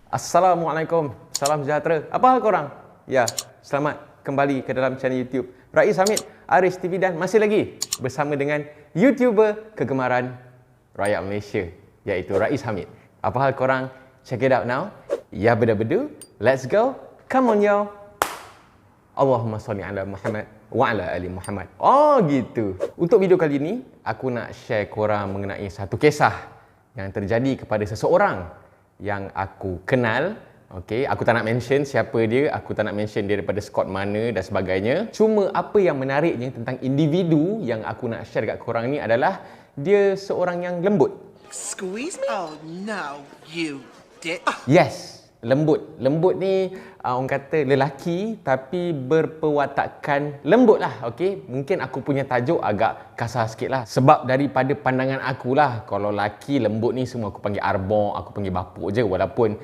Assalamualaikum, salam sejahtera. Apa hal korang? Ya, selamat kembali ke dalam channel YouTube Rais Hamid, Aris TV dan masih lagi bersama dengan YouTuber kegemaran rakyat Malaysia, iaitu Rais Hamid. Apa hal korang? Check it out now. Ya bedu-bedu, let's go. Come on yo. Allahumma salli ala Muhammad wa ala ali Muhammad. Oh gitu. Untuk video kali ini, aku nak share korang mengenai satu kisah yang terjadi kepada seseorang yang aku kenal. Okey, aku tak nak mention siapa dia, aku tak nak mention dia daripada squad mana dan sebagainya. Cuma apa yang menariknya tentang individu yang aku nak share dekat korang ni adalah dia seorang yang lembut. Squeeze me? Oh no, you did. Yes, lembut. Lembut ni orang kata lelaki tapi berperwatakan lembut lah. Okey, mungkin aku punya tajuk agak kasar sikit lah. Sebab daripada pandangan aku lah, kalau lelaki lembut ni semua aku panggil arbok, aku panggil bapuk je. Walaupun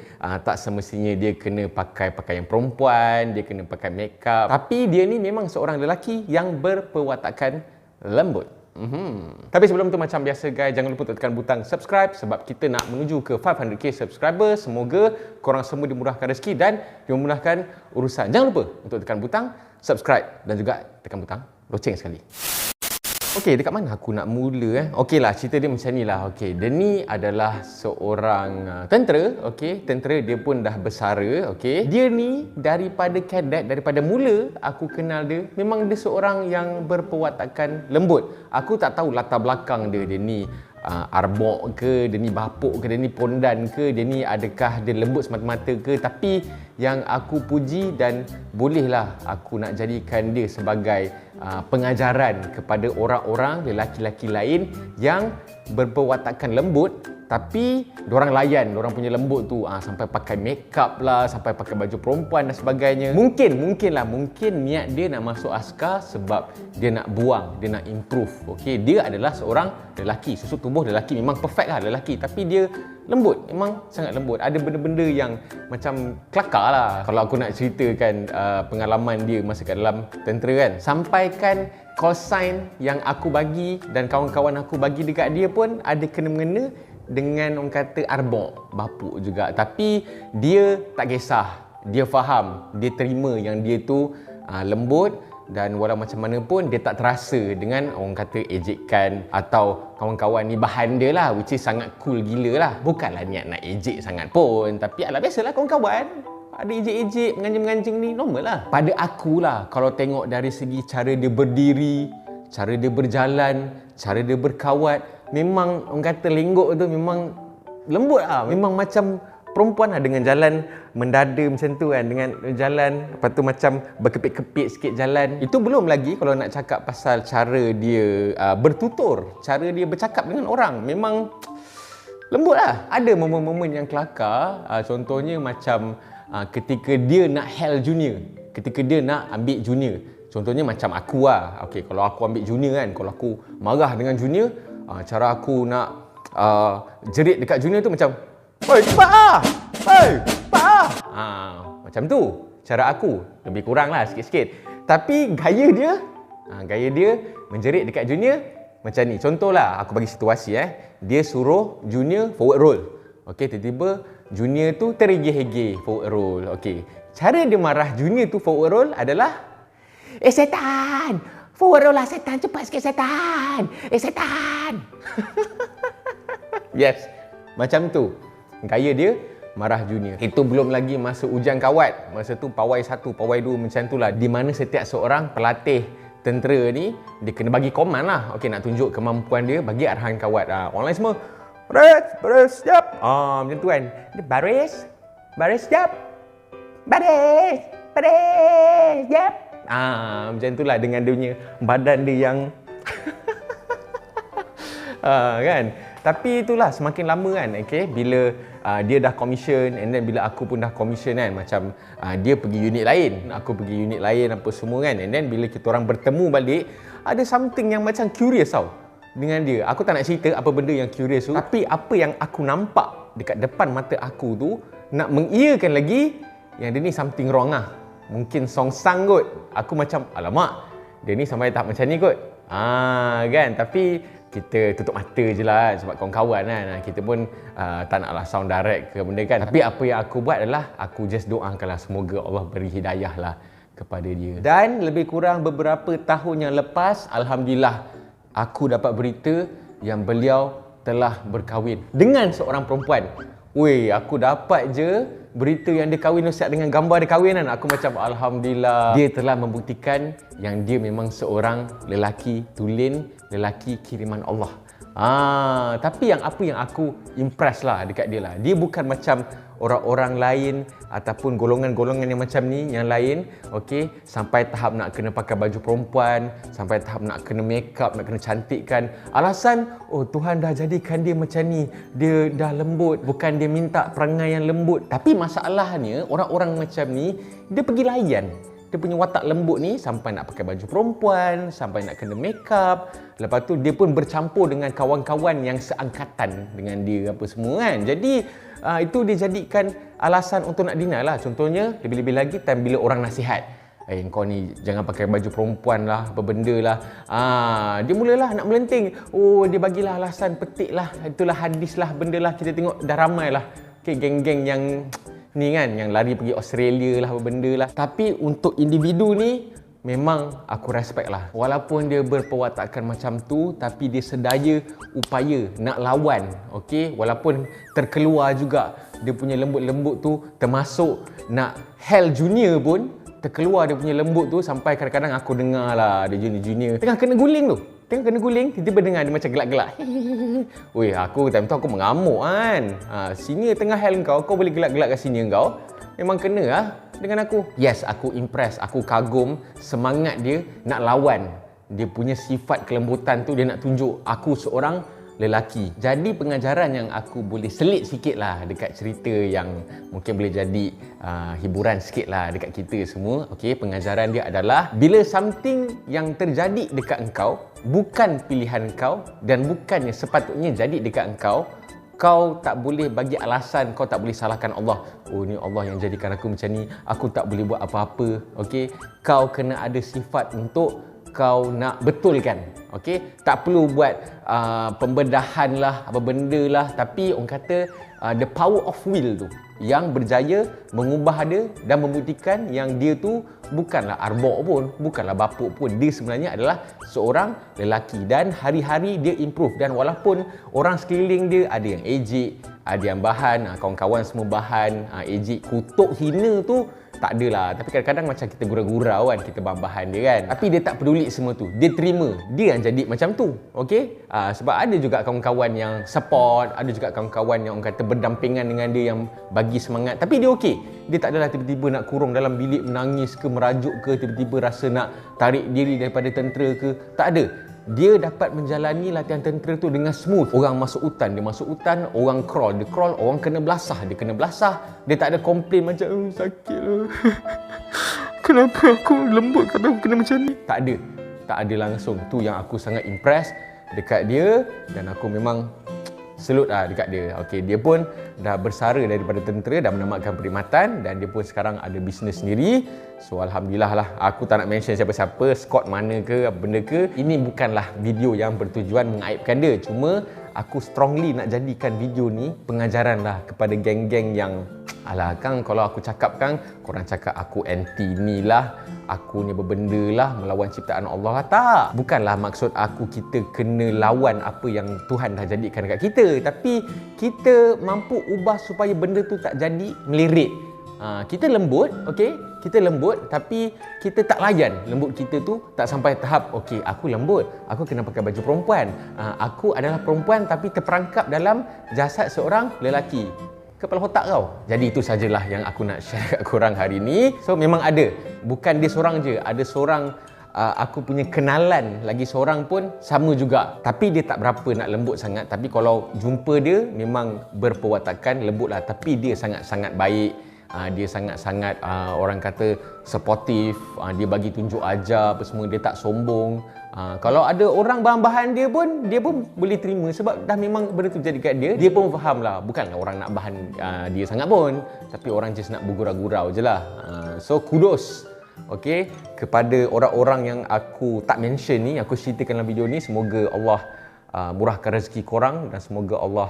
tak semestinya dia kena pakai pakaian perempuan, dia kena pakai makeup. Tapi dia ni memang seorang lelaki yang berperwatakan lembut. Tapi sebelum tu macam biasa guys, jangan lupa untuk tekan butang subscribe sebab kita nak menuju ke 500k subscriber. Semoga korang semua dimurahkan rezeki dan dimudahkan urusan. Jangan lupa untuk tekan butang subscribe dan juga tekan butang loceng sekali. Okey, dekat mana aku nak mula Okey lah, cerita dia macam ni lah. Okey, dia ni adalah seorang tentera. Okey, tentera dia pun dah bersara. Okey, dia ni daripada kadet, daripada mula aku kenal dia, memang dia seorang yang berperwatakan lembut. Aku tak tahu latar belakang dia. Dia ni arbok ke, dia ni bapuk ke, dia ni pondan ke, dia ni adakah dia lembut semata-mata ke. Tapi yang aku puji dan bolehlah aku nak jadikan dia sebagai pengajaran kepada orang-orang lelaki-lelaki lain yang berperwatakan lembut tapi diorang layan, diorang punya lembut tu sampai pakai makeup lah, sampai pakai baju perempuan dan sebagainya. Mungkin niat dia nak masuk askar sebab dia nak buang, dia nak improve. Okey, dia adalah seorang lelaki, susuk tubuh lelaki memang perfect lah lelaki, tapi dia lembut, memang sangat lembut. Ada benda-benda yang macam kelakar lah kalau aku nak ceritakan pengalaman dia masa kat dalam tentera kan. Sampaikan call sign yang aku bagi dan kawan-kawan aku bagi dekat dia pun ada kena-mengena dengan orang kata arbok, bapuk juga. Tapi dia tak kisah, dia faham, dia terima yang dia tu lembut. Dan walau macam mana pun dia tak terasa dengan orang kata ejekan atau kawan-kawan ni bahan dia lah, which is sangat cool gila lah. Bukanlah niat nak ejek sangat pun, tapi alah biasalah kawan-kawan ada ejek-ejek, menganjing-menganjing ni normal lah. Pada aku lah, kalau tengok dari segi cara dia berdiri, cara dia berjalan, cara dia berkawat, memang orang kata lenggok tu memang lembut lah. Memang macam perempuan lah dengan jalan mendada macam tu kan, dengan jalan lepas tu macam berkepit-kepit sikit jalan. Itu belum lagi kalau nak cakap pasal cara dia bertutur, cara dia bercakap dengan orang, memang lembut lah. Ada momen-momen yang kelakar, contohnya macam ketika dia nak hell junior, ketika dia nak ambil junior. Contohnya macam aku lah, okay, kalau aku ambil junior kan, kalau aku marah dengan junior, cara aku nak jerit dekat junior tu macam, "Oi, cepat ah! Oi, cepat ah!" Macam tu cara aku. Lebih kurang lah sikit-sikit. Tapi gaya dia menjerit dekat junior macam ni. Contohlah, aku bagi situasi dia suruh junior forward roll. Okey, tiba-tiba junior tu terhege-hege forward roll. Okey, cara dia marah junior tu forward roll adalah, setan! Forward roll lah setan, cepat sikit setan! Setan! Yes, macam tu gaya dia marah junior. Itu belum lagi masa ujian kawat. Masa tu pawai 1, pawai 2 macam tu lah. Di mana setiap seorang pelatih tentera ni, dia kena bagi command lah. Okey, nak tunjuk kemampuan dia, bagi arahan kawat. Orang lain semua, baris, siap. Macam tu kan. Dia baris, siap. Baris, siap. Macam tu lah dengan dia punya badan dia yang kan. Tapi itulah semakin lama kan, okay, bila dia dah commission and then bila aku pun dah commission kan, macam dia pergi unit lain, aku pergi unit lain apa semua kan, and then bila kita orang bertemu balik, ada something yang macam curious tau dengan dia. Aku tak nak cerita apa benda yang curious tu, tapi apa yang aku nampak dekat depan mata aku tu nak mengiyakan lagi yang dia ni something wrong lah. Mungkin songsang kot. Aku macam, alamak, dia ni sampai tahap macam ni kot. Kan, tapi kita tutup mata je lah sebab kawan-kawan kan. Kita pun tak naklah sound direct ke benda kan. Tapi apa yang aku buat adalah aku just doakanlah semoga Allah beri hidayah lah kepada dia. Dan lebih kurang beberapa tahun yang lepas, alhamdulillah aku dapat berita yang beliau telah berkahwin dengan seorang perempuan. Weh, aku dapat je berita yang dia kahwin Ustaz dengan gambar dia kahwin kan. Aku macam alhamdulillah. Dia telah membuktikan yang dia memang seorang lelaki tulen, lelaki kiriman Allah. Tapi apa yang aku impress lah dekat dia lah. Dia bukan macam orang-orang lain ataupun golongan-golongan yang macam ni yang lain, okey, sampai tahap nak kena pakai baju perempuan, sampai tahap nak kena make up, nak kena cantikkan. Alasan, oh Tuhan dah jadikan dia macam ni, dia dah lembut, bukan dia minta perangai yang lembut. Tapi masalahnya orang-orang macam ni dia pergi layan. Dia punya watak lembut ni sampai nak pakai baju perempuan, sampai nak kena make up. Lepas tu dia pun bercampur dengan kawan-kawan yang seangkatan dengan dia apa semua kan. Jadi itu dia jadikan alasan untuk nak deny lah. Contohnya lebih-lebih lagi time bila orang nasihat, kau ni jangan pakai baju perempuan lah, apa benda lah. Dia mulalah nak melenting. Oh, dia bagilah alasan petik lah, itulah hadis lah, benda lah. Kita tengok dah ramai lah geng-geng yang ni kan, yang lari pergi Australia lah, apa benda lah. Tapi untuk individu ni memang aku respect lah. Walaupun dia berperwatakan macam tu, tapi dia sedaya upaya nak lawan, okey. Walaupun terkeluar juga dia punya lembut-lembut tu, termasuk nak Hell Junior pun terkeluar dia punya lembut tu. Sampai kadang-kadang aku dengar lah ada junior-junior tengah kena guling tu, tiba-tiba dengar dia macam gelak-gelak. Weh, aku time tu aku mengamuk kan. Senior tengah hell kau boleh gelak-gelak kat senior kau. Memang kena lah dengan aku. Yes, aku impress, aku kagum semangat dia nak lawan. Dia punya sifat kelembutan tu, dia nak tunjuk aku seorang lelaki. Jadi pengajaran yang aku boleh selit sikit lah dekat cerita yang mungkin boleh jadi hiburan sikit lah dekat kita semua. Okay, pengajaran dia adalah bila something yang terjadi dekat engkau bukan pilihan kau dan bukannya sepatutnya jadi dekat engkau, kau tak boleh bagi alasan, kau tak boleh salahkan Allah. Oh, ni Allah yang jadikan aku macam ni, aku tak boleh buat apa-apa. Okey, kau kena ada sifat untuk kau nak betulkan. Okey, tak perlu buat pembedahan lah, apa benda lah. Tapi orang kata the power of will tu yang berjaya mengubah dia dan membuktikan yang dia tu bukanlah arbok pun, bukanlah bapuk pun. Dia sebenarnya adalah seorang lelaki dan hari-hari dia improve. Dan walaupun orang sekeliling dia ada yang ejek, ada yang bahan, kawan-kawan semua bahan, ejek, kutuk, hina tu tak adalah. Tapi kadang-kadang macam kita gurau-gurau kan, kita bahan-bahan dia kan. Tapi dia tak peduli semua tu. Dia terima. Dia yang jadi macam tu. Okey? Sebab ada juga kawan-kawan yang support, ada juga kawan-kawan yang orang kata berdampingan dengan dia yang bagi semangat. Tapi dia okey. Dia tak adalah tiba-tiba nak kurung dalam bilik menangis ke, merajuk ke, tiba-tiba rasa nak tarik diri daripada tentera ke. Tak ada. Dia dapat menjalani latihan tentera tu dengan smooth. Orang masuk hutan, dia masuk hutan. Orang crawl, dia crawl. Orang kena belasah, dia kena belasah. Dia tak ada komplain macam sakit lah. Kenapa aku lembut, kenapa aku kena macam ni? Tak ada. Tak ada langsung. Tu yang aku sangat impress dekat dia. Dan aku memang salute lah dekat dia. Okey, dia pun dah bersara daripada tentera, dah menamatkan perkhidmatan dan dia pun sekarang ada bisnes sendiri. So alhamdulillah lah. Aku tak nak mention siapa-siapa, squad mana ke, apa benda ke. Ini bukanlah video yang bertujuan mengaibkan dia. Cuma aku strongly nak jadikan video ni pengajaran lah kepada geng-geng yang alah Kang, kalau aku cakap Kang, korang cakap aku anti ni lah, aku ni berbenda lah, melawan ciptaan Allah lah. Tak, bukanlah maksud aku kita kena lawan apa yang Tuhan dah jadikan dekat kita. Tapi kita mampu ubah supaya benda tu tak jadi melirik. Kita lembut, okey? Kita lembut tapi kita tak layan lembut kita tu tak sampai tahap okey, aku lembut, aku kena pakai baju perempuan. Aku adalah perempuan tapi terperangkap dalam jasad seorang lelaki. Kepala otak kau. Jadi itu sajalah yang aku nak share kat korang hari ni. So memang ada, bukan dia seorang je, ada seorang aku punya kenalan lagi seorang pun sama juga. Tapi dia tak berapa nak lembut sangat. Tapi kalau jumpa dia memang berperwatakan lembut lah. Tapi dia sangat-sangat baik. Dia sangat-sangat orang kata supportive. Dia bagi tunjuk ajar apa semua. Dia tak sombong. Kalau ada orang bahan-bahan dia pun boleh terima sebab dah memang benda tu jadi kat dia. Dia pun faham lah. Bukanlah orang nak bahan dia sangat pun. Tapi orang just nak bergurau-gurau je lah. So kudos. Okey, kepada orang-orang yang aku tak mention ni, aku ceritakan dalam video ni. Semoga Allah murahkan rezeki korang dan semoga Allah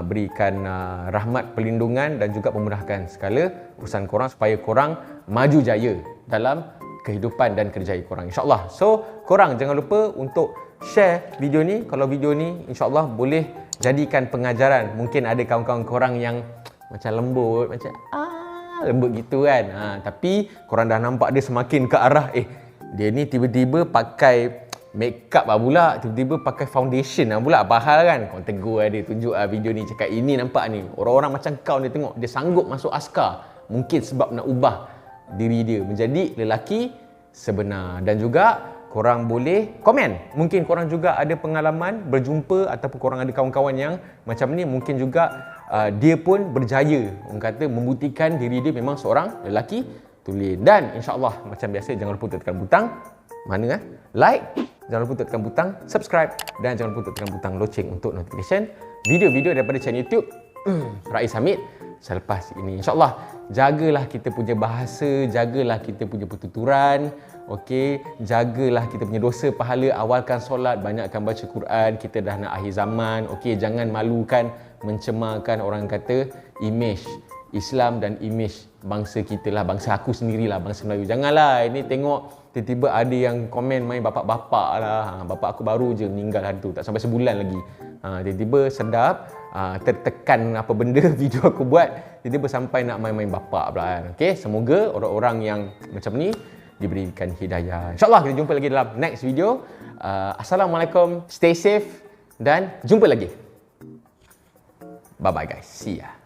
berikan rahmat perlindungan dan juga memudahkan segala urusan korang supaya korang maju jaya dalam kehidupan dan kerjaya korang, insyaAllah. So korang jangan lupa untuk share video ni. Kalau video ni insyaAllah boleh jadikan pengajaran. Mungkin ada kawan-kawan korang yang macam lembut, macam lembut gitu kan, tapi korang dah nampak dia semakin ke arah dia ni tiba-tiba pakai make up pula, tiba-tiba pakai foundation pula, apa hal kan. Kau tegur dia, tunjuk video ni, cakap ini nampak ni orang-orang macam kau ni, tengok dia sanggup masuk askar, mungkin sebab nak ubah diri dia menjadi lelaki sebenar. Dan juga korang boleh komen, mungkin korang juga ada pengalaman berjumpa ataupun korang ada kawan-kawan yang macam ni, mungkin juga dia pun berjaya, orang kata membuktikan diri dia memang seorang lelaki tulen. Dan insyaAllah macam biasa jangan lupa tekan butang mana like, jangan lupa tekan butang subscribe dan jangan lupa tekan butang loceng untuk notification video-video daripada channel YouTube Rais Hamid selepas ini. InsyaAllah jagalah kita punya bahasa, jagalah kita punya pertuturan, okey, jagalah kita punya dosa pahala, awalkan solat, banyakkan baca Quran, kita dah nak akhir zaman, okey, jangan malukan, mencemarkan orang kata imej Islam dan imej bangsa kita lah, bangsa aku sendirilah, bangsa Melayu. Janganlah ini tengok tiba-tiba ada yang komen main bapak-bapak lah, bapak aku baru je meninggal hari tu, tak sampai sebulan lagi, tiba-tiba sedap, tertekan apa benda video aku buat, tiba-tiba sampai nak main-main bapak pula kan. Okay, semoga orang-orang yang macam ni diberikan hidayah. InsyaAllah kita jumpa lagi dalam next video. Assalamualaikum, stay safe dan jumpa lagi. Bye-bye guys, see ya.